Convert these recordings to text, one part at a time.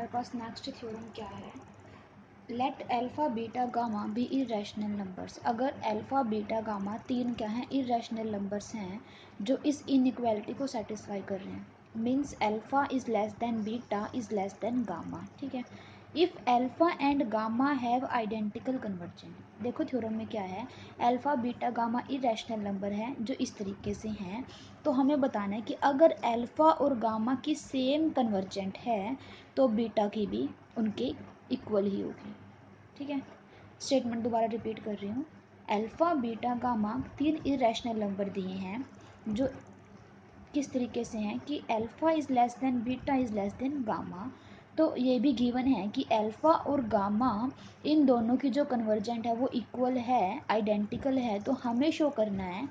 पास next theorem क्या है, let alpha beta gamma be irrational numbers. अगर अल्फा बीटा गामा तीन क्या हैं, इरेशनल नंबर्स हैं जो इस इनइक्वालिटी को सेटिस्फाई कर रहे हैं, means alpha is less than beta is less than gamma. ठीक है, if alpha and gamma have identical convergent. देखो थ्योरम में क्या है, alpha beta gamma irrational number हैं जो इस तरीके से हैं, तो हमें बताना है कि अगर अल्फा और गामा की सेम कन्वर्जेंट है तो बीटा की भी उनके इक्वल ही होगी। ठीक है, स्टेटमेंट दोबारा रिपीट कर रही हूँ, अल्फा बीटा गामा तीन इरेशनल नंबर दिए हैं जो किस तरीके से हैं कि alpha is less than beta is less than gamma. तो ये भी गिवन है कि अल्फा और गामा इन दोनों की जो कन्वर्जेंट है वो इक्वल है, आइडेंटिकल है, तो हमें शो करना है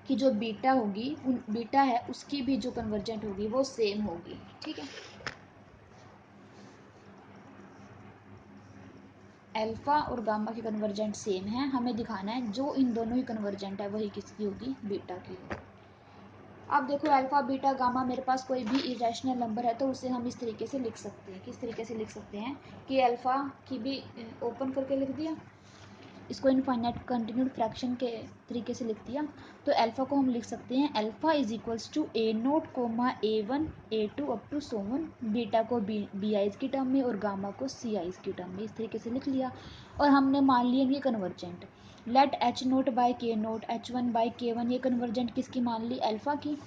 कि जो बीटा होगी, बीटा है उसकी भी जो कन्वर्जेंट होगी वो सेम होगी। ठीक है, अल्फा और गामा की कन्वर्जेंट सेम है, हमें दिखाना है जो इन दोनों की कन्वर्जेंट है वही किसकी होगी, बीटा की होगी। अब देखो अल्फा बीटा गामा मेरे पास कोई भी इरेशनल नंबर है तो उसे हम इस तरीके से लिख सकते हैं, किस तरीके से लिख सकते हैं कि अल्फा की भी ओपन करके लिख दिया, इसको इनफाइनाइट कंटिन्यूड फ्रैक्शन के तरीके से लिख दिया, तो अल्फा को हम लिख सकते हैं alpha is equals to A naught comma A1 A2 up to so on, beta को बी आइज की टर्म में और गामा को सी आइज की टर्म में, इस तरीके से लिख लिया। और हमने मान लिया ये convergent, let h naught by के नोट H1 बाई K1, ये कन्वर्जेंट किसकी मान ली, अल्फा की।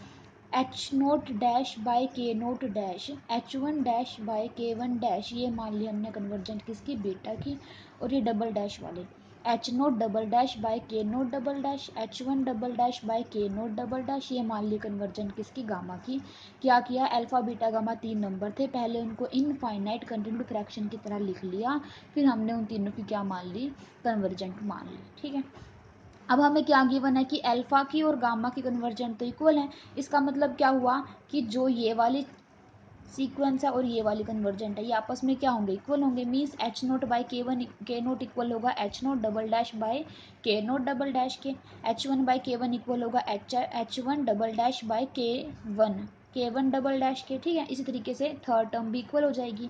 एच नोट डैश बाई के naught dash H1 dash by K1 dash, ये मान ली हमने कन्वर्जेंट किसकी, बीटा की। और ये डबल डैश वाले H naught double dash by के naught double dash H1 double dash by के नोट डबल डैश, ये मान ली कन्वर्जेंट किसकी, गामा की। क्या किया, अल्फा बीटा गामा तीन नंबर थे, पहले उनको इनफाइनाइट कंटिन्यूड फ्रैक्शन की तरह लिख लिया, फिर हमने उन तीनों की क्या मान ली, कन्वर्जेंट मान ली। ठीक है, अब हमें क्या गिवन है कि अल्फा की और गामा की कन्वर्जेंट तो इक्वल है, इसका मतलब क्या हुआ कि जो ये वाली सीक्वेंस है और ये वाली कन्वर्जेंट है ये आपस में क्या होंगे, इक्वल होंगे, मीन्स एच नोट बाई के नोट इक्वल होगा H naught double dash by के नोट डबल डैश के, H1 बाई K1 इक्वल होगा H1 double dash by K1 double dash के। ठीक है, इसी तरीके से थर्ड टर्म भी इक्वल हो जाएगी।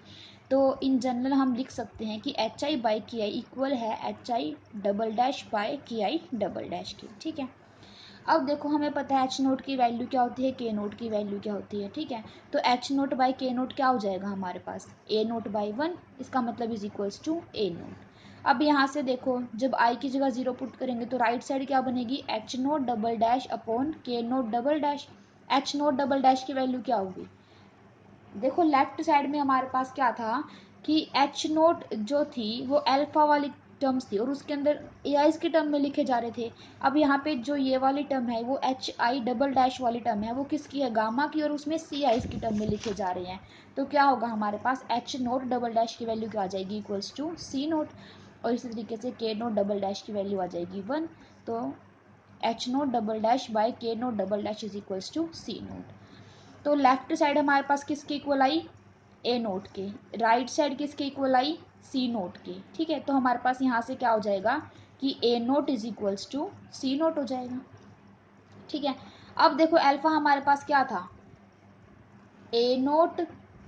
तो इन जनरल हम लिख सकते हैं कि एच आई बाई के आई इक्वल है H I double dash by के आई डबल डैश के। ठीक है, अब देखो हमें पता है एच नोट की वैल्यू क्या होती है, के नोट की वैल्यू क्या होती है। ठीक है, तो एच नोट बाई के नोट क्या हो जाएगा हमारे पास, ए नोट बाई 1, इसका मतलब is equals to A naught. अब यहाँ से देखो जब आई की जगह 0 पुट करेंगे तो राइट साइड क्या बनेगी, H naught double dash upon K naught double dash. H naught double dash की वैल्यू क्या होगी, देखो लेफ्ट साइड में हमारे पास क्या था कि एच नोट जो थी वो अल्फा वाली टर्म्स थी और उसके अंदर ए आईज की टर्म में लिखे जा रहे थे। अब यहाँ पे जो ये वाली टर्म है वो एच आई डबल डैश वाली टर्म है, वो किसकी है, गामा की, और उसमें सी आईज की टर्म में लिखे जा रहे हैं। तो क्या होगा हमारे पास, एच नोट डबल डैश की वैल्यू क्या आ जाएगी, इक्वल्स टू सी नोट, और इसी तरीके से के नोट डबल डैश की वैल्यू आ जाएगी 1। तो H naught double dash by के naught double dash is equals to C naught. तो लेफ्ट साइड हमारे पास किसके इक्वल आई, ए नोट के, राइट साइड किसके इक्वल आई, सी नोट के। ठीक है, तो हमारे पास यहाँ से क्या हो जाएगा कि A naught is equals to C naught हो जाएगा। ठीक है, अब देखो अल्फा हमारे पास क्या था, A naught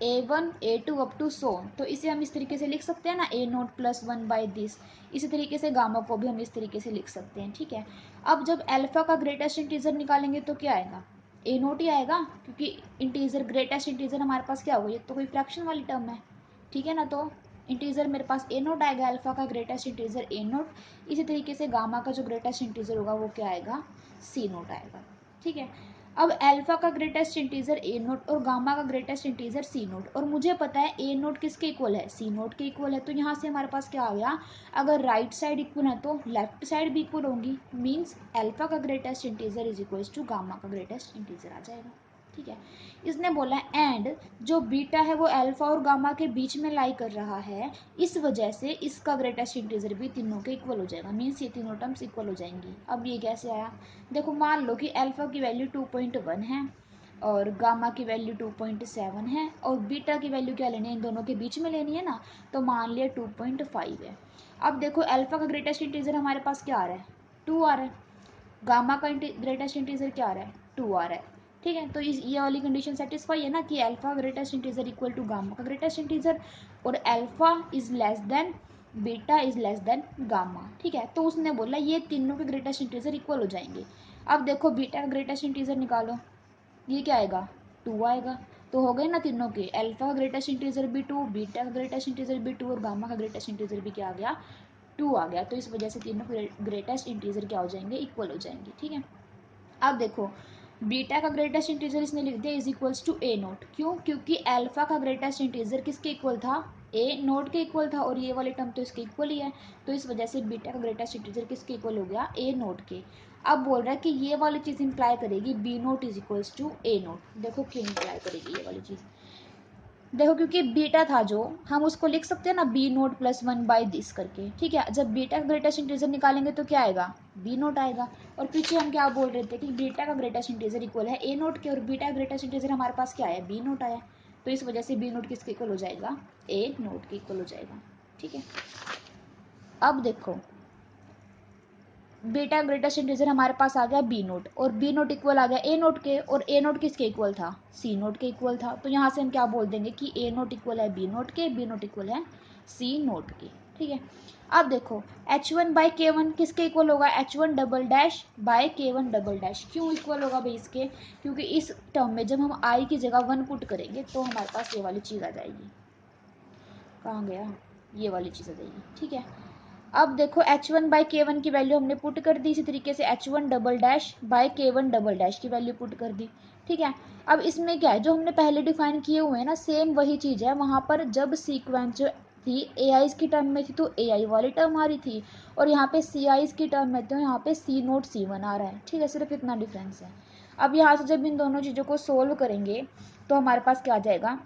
A1 A2 up to so, तो इसे हम इस तरीके से लिख सकते हैं ना, ए नोट प्लस 1 बाई दिस। इसी तरीके से गामा को भी हम इस तरीके से लिख सकते हैं। ठीक है, अब जब अल्फा का ग्रेटेस्ट इंटीजर निकालेंगे तो क्या आएगा, ए नोट ही आएगा, क्योंकि इंटीजर ग्रेटेस्ट इंटीजर हमारे पास क्या होगा, ये तो कोई फ्रैक्शन वाली टर्म है। ठीक है ना, तो इंटीजर मेरे पास ए नोट आएगा, अल्फा का ग्रेटेस्ट इंटीजर ए नोट। इसी तरीके से गामा का जो ग्रेटेस्ट इंटीजर होगा वो क्या आएगा, सी नोट आएगा। ठीक है, अब अल्फा का ग्रेटेस्ट इंटीजर ए नोट और गामा का ग्रेटेस्ट इंटीजर सी नोट, और मुझे पता है ए नोट किसके इक्वल है, सी नोट के इक्वल है। तो यहाँ से हमारे पास क्या आ गया, अगर राइट साइड इक्वल है तो लेफ्ट साइड भी इक्वल होंगी, मीन्स अल्फा का greatest integer is equals to gamma का ग्रेटेस्ट इंटीजर आ जाएगा। ठीक है, इसने बोला एंड जो बीटा है वो अल्फा और गामा के बीच में लाई कर रहा है, इस वजह से इसका ग्रेटेस्ट इंटीजर भी तीनों के इक्वल हो जाएगा, मीन्स ये तीनों टर्म्स इक्वल हो जाएंगी। अब ये कैसे आया, देखो मान लो कि अल्फा की वैल्यू 2.1 है और गामा की वैल्यू 2.7 है और बीटा की वैल्यू क्या लेनी है, इन दोनों के बीच में लेनी है ना, तो मान लिया 2.5 है। अब देखो अल्फा का ग्रेटेस्ट इंटीजर हमारे पास क्या आ रहा है, 2 आ रहा है, गामा का ग्रेटेस्ट इंटीजर क्या आ रहा है, 2 आ रहा है। ठीक है, तो ये वाली कंडीशन सेटिस्फाई है ना कि alpha greatest integer equal to gamma का ग्रेटेस्ट इंटीजर और alpha is less than beta is less than gamma. ठीक है, तो उसने बोला ये तीनों के ग्रेटेस्ट इंटीजर इक्वल हो जाएंगे। अब देखो बीटा का ग्रेटेस्ट इंटीजर निकालो, ये क्या आएगा 2 आएगा। तो हो गए ना तीनों के, अल्फा का ग्रेटेस्ट इंटीजर भी 2, बीटा का ग्रेटेस्ट इंटीजर भी 2 और गामा का ग्रेटेस्ट इंटीजर भी क्या आ गया 2 आ गया। तो इस वजह से तीनों ग्रेटेस्ट इंटीजर क्या हो जाएंगे इक्वल हो जाएंगे। ठीक है, अब देखो बीटा का ग्रेटेस्ट इंटीजर इसने लिख दिया is equals to A naught. क्यों? क्योंकि अल्फा का ग्रेटेस्ट इंटीजर किसके इक्वल था ए नोट के इक्वल था और ये वाले टर्म तो इसके इक्वल ही है। तो इस वजह से बीटा का ग्रेटेस्ट इंटीजर किसके इक्वल हो गया ए नोट के। अब बोल रहा है कि ये वाली चीज़ इंप्लाई करेगी B naught is equals to A naught. देखो क्यों इंप्लाई करेगी ये वाली चीज़, देखो क्योंकि बीटा था जो हम उसको लिख सकते हैं ना B naught plus 1 by this करके। ठीक है, जब बीटा का ग्रेटेस्ट इंटीजर निकालेंगे तो क्या आएगा बी नोट आएगा। और पीछे हम क्या बोल रहे थे कि बीटा का ग्रेटेस्ट इंटीजर इक्वल है ए नोट के और बीटा का ग्रेटेस्ट इंटीजर हमारे पास क्या है बी नोट आया। तो इस वजह से बी नोट किसके इक्वल हो जाएगा ए नोट के इक्वल हो जाएगा। ठीक है, अब देखो बीटा ग्रेटेस्ट इंटीजर हमारे पास आ गया बी नोट और बी नोट इक्वल आ गया ए नोट के और ए नोट किसके इक्वल था सी नोट के इक्वल था। तो यहाँ से हम क्या बोल देंगे कि ए नोट इक्वल है बी नोट के, बी नोट इक्वल है सी नोट के। ठीक है, अब देखो H1 बाई के वन किसके इक्वल होगा H1 डबल डैश बाय के वन डबल डैश। क्यों इक्वल होगा भाई इसके? क्योंकि इस टर्म में जब हम आई की जगह 1 पुट करेंगे तो हमारे पास ये वाली चीज़ आ जाएगी। कहाँ गया, ये वाली चीज़ आ जाएगी। ठीक है, अब देखो H1 बाई के वन की वैल्यू हमने पुट कर दी, इसी तरीके से H1 डबल डैश बाई के वन डबल डैश की वैल्यू पुट कर दी। ठीक है, अब इसमें क्या है जो हमने पहले डिफाइन किए हुए हैं ना सेम वही चीज़ है। वहाँ पर जब सीक्वेंस जो थी ए आईज की टर्म में थी तो ए आई वाली टर्म आ रही थी और यहाँ पे सी आईज की टर्म में तो यहाँ पे सी नोट सी वन आ रहा है। ठीक है, सिर्फ इतना डिफरेंस है। अब यहाँ से जब इन दोनों चीज़ों को सोल्व करेंगे तो हमारे पास क्या आ जाएगा,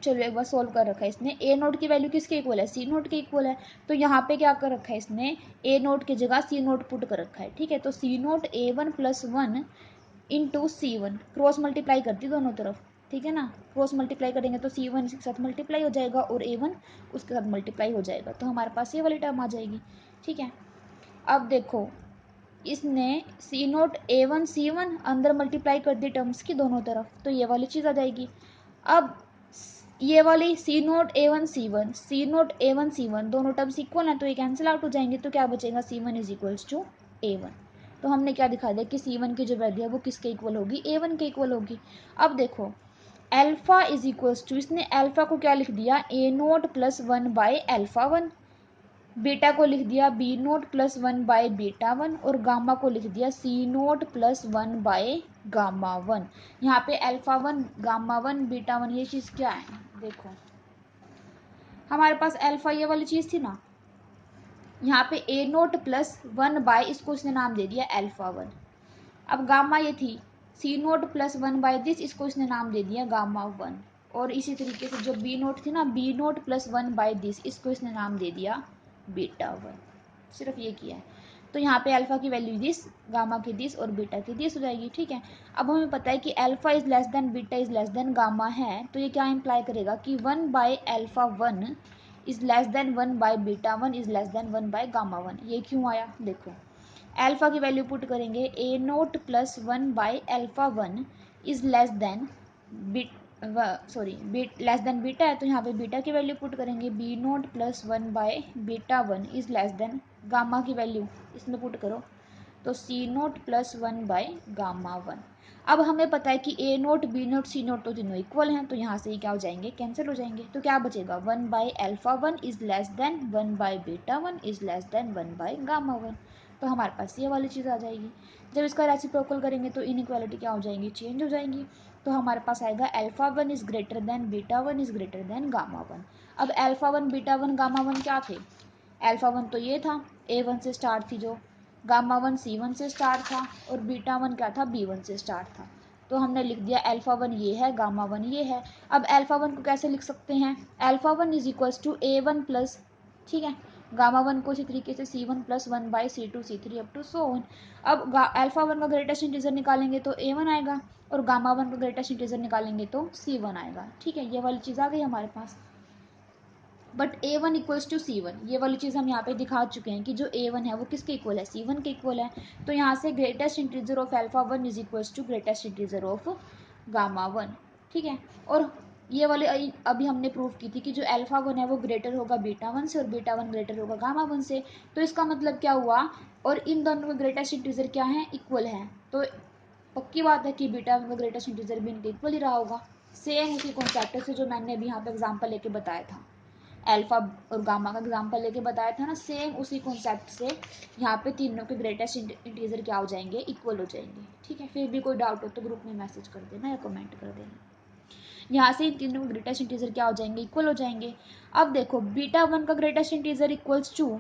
चलो एक बार सोल्व कर रखा है इसने, ए नोट की वैल्यू किसके इक्वल है सी नोट के इक्वल है। तो यहाँ पे क्या कर रखा है इसने ए नोट की जगह सी नोट पुट कर रखा है। ठीक है, तो सी नोट ए वन प्लस 1 इंटू सी वन, क्रॉस मल्टीप्लाई करती दोनों तरफ। ठीक है ना, क्रॉस मल्टीप्लाई करेंगे तो सी वन इसके साथ मल्टीप्लाई हो जाएगा और ए वन उसके साथ मल्टीप्लाई हो जाएगा। तो हमारे पास ये वाली टर्म आ जाएगी। ठीक है, अब देखो इसने सी नोट ए वन सी वन अंदर मल्टीप्लाई कर दी टर्म्स की दोनों तरफ, तो ये वाली चीज़ आ जाएगी। अब ये वाली सी नोट ए वन सी वन, सी नोट ए वन सी वन दोनों टर्म्स इक्वल हैं तो ये कैंसिल आउट हो जाएंगे। तो क्या बचेगा C one is equals to A one. तो हमने क्या दिखा दिया कि सी वन की जो वैल्यू है वो किसके इक्वल होगी ए वन के इक्वल होगी। अब देखो एल्फा इज इक्वल्स टू, इसने एल्फा को क्या लिख दिया A naught plus 1 by alpha one, beta को लिख दिया B naught plus 1 by beta one और गामा को लिख दिया C naught plus 1 by gamma one. यहाँ पे alpha one gamma one beta one ये चीज़ क्या है, देखो हमारे पास अल्फा ये वाली चीज़ थी ना, यहाँ पे ए नोट प्लस 1 बाय इसको इसने नाम दे दिया अल्फा वन। अब गामा ये थी सी नोट प्लस 1 बाय दिस, इसको इसने नाम दे दिया गामा वन। और इसी तरीके से जो बी नोट थी ना B naught plus 1 by this, इसको इसने नाम दे दिया बीटा वन। सिर्फ ये किया है। तो यहाँ पे अल्फा की वैल्यू दिस, गामा की दिस और बीटा की दिस हो जाएगी। ठीक है, अब हमें पता है कि alpha is less than beta is less than gamma है, तो ये क्या इंप्लाई करेगा कि 1 by alpha one is less then 1 by beta one is less then 1 by gamma one. ये क्यों आया, देखो अल्फा की वैल्यू पुट करेंगे ए naught plus 1 by alpha one is less than beat less than beta है तो यहाँ पे बीटा की वैल्यू पुट करेंगे B naught plus 1 by beta one is less than gamma की वैल्यू इसमें पुट करो तो C naught plus 1 by gamma one. अब हमें पता है कि A naught B naught C naught तो तीनों इक्वल हैं तो यहाँ से ही क्या हो जाएंगे कैंसिल हो जाएंगे। तो क्या बचेगा 1 by alpha one is less then 1 by beta one is less then 1 by gamma one. तो हमारे पास ये वाली चीज़ आ जाएगी। जब इसका रेसिप्रोकल करेंगे तो इनइक्वालिटी क्या हो जाएंगी चेंज हो जाएंगी। तो हमारे पास आएगा alpha one is greater than beta one is greater than gamma one. अब alpha one beta one gamma one क्या थे, अल्फा वन तो ये था ए वन से स्टार्ट थी जो, गामा वन सी वन से स्टार्ट था और बीटा वन क्या था बी वन से स्टार्ट था। तो हमने लिख दिया अल्फा वन ये है गामा वन ये है। अब अल्फा वन को कैसे लिख सकते हैं, alpha one is equals to A one plus, ठीक है, गामा वन को इसी तरीके से c one plus 1 by c two c three up to so one. अब अल्फा वन का ग्रेटेस्ट इंटीजर निकालेंगे तो ए वन आएगा और गामा वन का ग्रेटेस्ट इंटीजर निकालेंगे तो सी वन आएगा। ठीक है, ये वाली चीज़ आ गई हमारे पास। But A1 equals to C1, ये वाली चीज़ हम यहाँ पे दिखा चुके हैं कि जो A1 है वो किसके इक्वल है, C1 के इक्वल है। तो यहाँ से greatest integer of alpha 1 is equals to greatest integer of gamma 1, ठीक है। और ये वाले अभी हमने प्रूव की थी कि जो अल्फा 1 है वो ग्रेटर होगा बीटा 1 से और बीटा 1 ग्रेटर होगा गामा 1 से। तो इसका मतलब क्या हुआ, और इन दोनों का ग्रेटेस्ट इंटीजर क्या है, इक्वल है। तो पक्की बात है कि बीटा 1 का ग्रेटेस्ट इंटीजर भी इनके इक्वल ही रहा होगा। सेम उसी कॉन्सेप्ट से जो मैंने अभी यहाँ पे एग्जाम्पल लेके बताया था, अल्फा और गामा का एग्जाम्पल लेके बताया था ना, सेम उसी कॉन्सेप्ट से यहाँ पे तीनों के ग्रेटेस्ट इंटीजर क्या हो जाएंगे, इक्वल हो जाएंगे, ठीक है। फिर भी कोई डाउट हो तो ग्रुप में मैसेज कर देना या कमेंट कर देना। यहाँ से इन तीनों के ग्रेटेस्ट इंटीजर क्या हो जाएंगे, इक्वल हो जाएंगे। अब देखो बीटा 1 का greatest integer equals to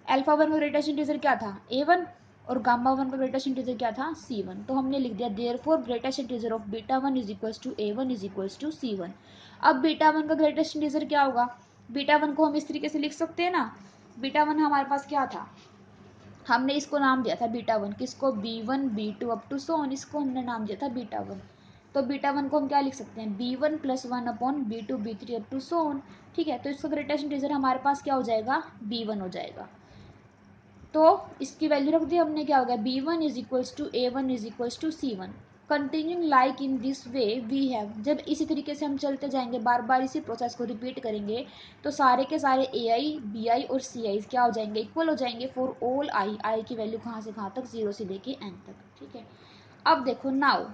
alpha 1 का ग्रेटेस्ट इंटीजर क्या था, A1, और गामा 1 का ग्रेटेस्ट इंटीजर क्या था, C1। तो हमने लिख दिया therefore greatest integer of beta 1 is equals to A1 is equals to C1। अब बीटा 1 का ग्रेटेस्ट इंटीजर क्या होगा, बीटा 1 को हम इस तरीके से लिख सकते हैं ना, बीटा 1 हमारे पास क्या था, हमने इसको नाम दिया था बीटा 1, किसको, B1 B2 up to so on, इसको हमने नाम दिया था बीटा 1। तो बीटा 1 को हम क्या लिख सकते हैं, B1 plus 1 upon B2 B3 up to so on, ठीक है। तो इसका ग्रेटेस्ट इंटीजर हमारे पास क्या हो जाएगा, B1 हो जाएगा। तो इसकी वैल्यू रख दी हमने, क्या हो गया, B1 is equals to A1 is equals to C1। Continuing like in this way we have, जब इसी तरीके से हम चलते जाएंगे, बार बार इसी प्रोसेस को रिपीट करेंगे, तो सारे के सारे AI BI और CI क्या हो जाएंगे, इक्वल हो जाएंगे फॉर ऑल आई की वैल्यू कहाँ से कहाँ तक, 0 से लेके n तक, ठीक है। अब देखो now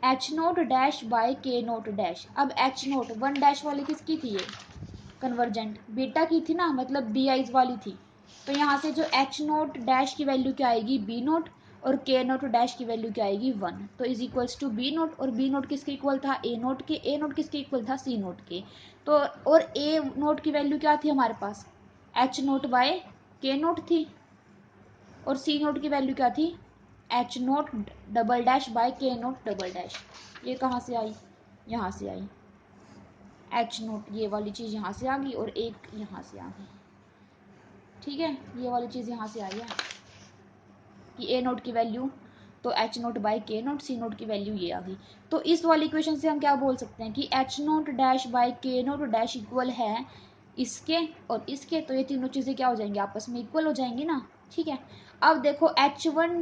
H naught dash by K naught dash. अब H नोट 1 डैश वाली किसकी थी, ये कन्वर्जेंट बीटा की थी ना, मतलब BI's वाली थी। तो यहाँ से जो H नोट डैश की वैल्यू क्या आएगी, B नोट, और K नोट डैश की वैल्यू क्या आएगी 1। तो is equals to B naught, और B नोट किसके इक्वल था, A नोट के, A नोट किसके इक्वल था, C नोट के। तो और A नोट की वैल्यू क्या थी हमारे पास, H naught by K naught थी, और C नोट की वैल्यू क्या थी, H naught double dash by K naught double dash. ये कहाँ से आई, यहाँ से आई, H नोट ये वाली चीज़ यहाँ से आ गई और एक यहाँ से आ गई, ठीक है। ये वाली चीज़ यहाँ से आई है कि A नोट की वैल्यू, तो H note by K note, C naught की वैल्यू ये आ गई। तो इस वाली इक्वेशन से हम क्या बोल सकते हैं कि H naught dash by K naught dash equal है इसके और इसके। तो ये तीनों चीज़ें क्या हो जाएंगी, आपस में इक्वल हो जाएंगी ना, ठीक है। अब देखो H1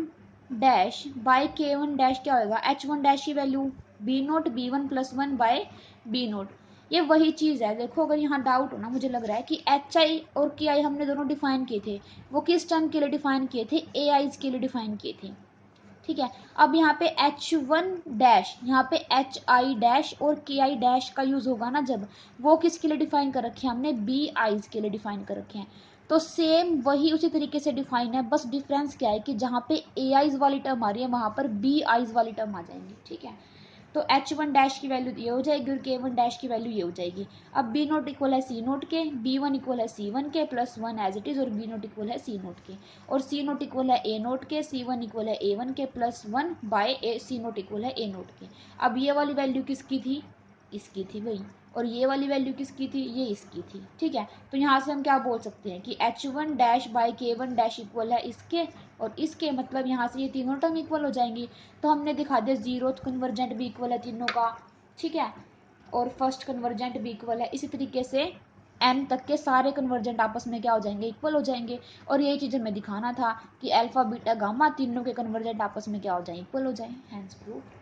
dash by K1 dash क्या होगा, H1 डैश की value B naught B1 plus 1 by B naught. ये वही चीज़ है, देखो अगर यहाँ डाउट हो ना, मुझे लग रहा है कि HI और KI हमने दोनों डिफाइन किए थे, वो किस टर्म के लिए डिफाइन किए थे, AI's के लिए डिफाइन किए थे, ठीक है। अब यहाँ पे H1 डैश, यहाँ पे HI डैश और KI डैश का यूज होगा ना जब, वो किसके लिए डिफाइन कर रखे हैं हमने, BI's के लिए डिफाइन कर रखे हैं। तो सेम वही उसी तरीके से डिफाइन है, बस डिफरेंस क्या है कि जहाँ पे AI's वाली टर्म आ रही है वहां पर BI's वाली टर्म आ जाएंगी, ठीक है। तो H1 डैश की वैल्यू ये हो जाएगी और K1 डैश की वैल्यू ये हो जाएगी। अब B नोट इक्वल है C नोट के, B1 इक्वल है C1 के प्लस 1 एज इट इज, और B नोट इक्वल है C नोट के, और C नोट इक्वल है A नोट के, C1 इक्वल है A1 के plus 1 by C naught equal है A नोट के। अब ये वाली वैल्यू किसकी थी, इसकी थी भाई, और ये वाली वैल्यू किसकी थी, ये इसकी थी, ठीक है। तो यहाँ से हम क्या बोल सकते हैं कि H1 dash by K1 dash equal है इसके और इसके, मतलब यहाँ से ये तीनों टर्म इक्वल हो जाएंगी। तो हमने दिखा दिया जीरोथ कन्वर्जेंट भी इक्वल है तीनों का, ठीक है, और फर्स्ट कन्वर्जेंट भी इक्वल है। इसी तरीके से n तक के सारे कन्वर्जेंट आपस में क्या हो जाएंगे, इक्वल हो जाएंगे। और यही चीज़ हमें दिखाना था कि अल्फा बीटा गामा तीनों के कन्वर्जेंट आपस में क्या हो जाए, इक्वल हो जाए, हैंस प्रूफ।